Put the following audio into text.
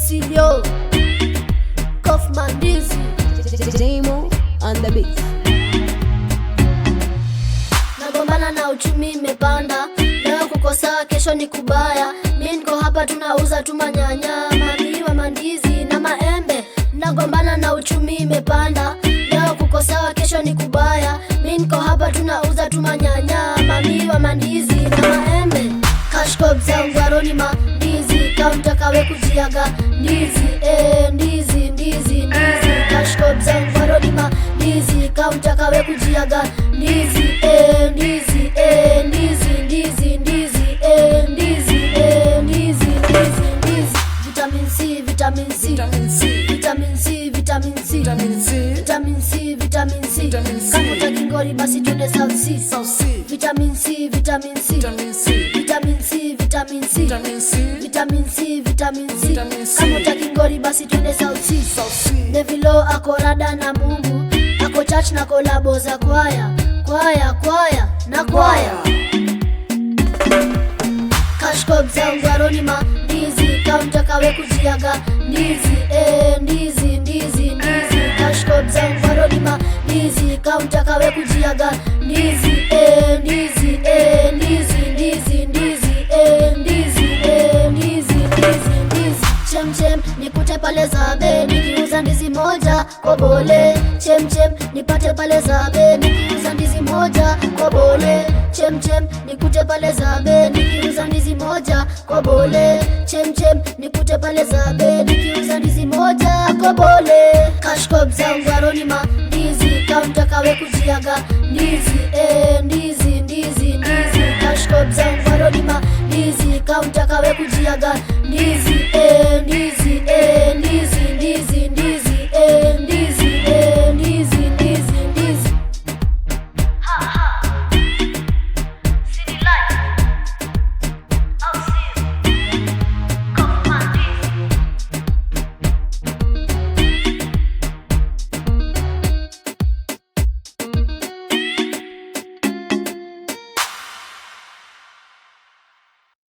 Silio Kof Mandizi Demo on the beat. Nagombana na uchumi imepanda, leo kukosa kesho ni kubaya. Mimi niko hapa tunauza tu manyanya, mamiwa, mandizi na maembe. Nagombana na uchumi imepanda, leo kukosa kesho ni kubaya. Mimi niko hapa tunauza tu manyanya, mamiwa, mandizi na maembe. Kashkob zangu aroni mandizi, kaunta kawe kujiaga ndizi, ndizi, ndizi, ndizi. Kashkob zangu aroni mandizi, kaunta kawe kujiaga ndizi, ndizi, ndizi, ndizi, ndizi, ndizi, ndizi, ndizi, ndizi. Vitamin C, vitamin C, vitamin C, vitamin C, vitamin C, vitamin C, vitamin C, vitamin C. Kama utakingori basi twende South Sea, South Sea. Vitamin C, vitamin C, vitamin C, vitamin C, vitamin C, vitamin C, vitamin C, vitamin C. Kama utakingori basi twende South Sea, South Sea. Devilo ako rada na Mungu, ako church na kolabo za kwaya, kwaya, kwaya na kwaya. Kashkob zangu aroni mandizi, kaunta kawe kujiaga ndizi, ndizi, ndizi, ndizi. Kashkob zangu aroni mandizi, kaunta kawe kujiaga ndizi, ndizi, ndizi, ndizi, ndizi, ndizi, ndizi, ndizi, ndizi. Chemchem nikute pale Zabe, nikiuza ndizi moja kobole. Chemchem nipate pale Zabe, nikiuza ndizi moja kobole. Chemchem nikute pale Zabe, nikiuza ndizi moja kobole. Chemchem nikute pale Zabe, nikiuza ndizi moja kobole. Kashkob zangu aroni mandizi, kaunta kawe kujiaga ndizi, ndizi, ndizi, ndizi. Kashkob zangu aroni mandizi, kaunta kawe kujiaga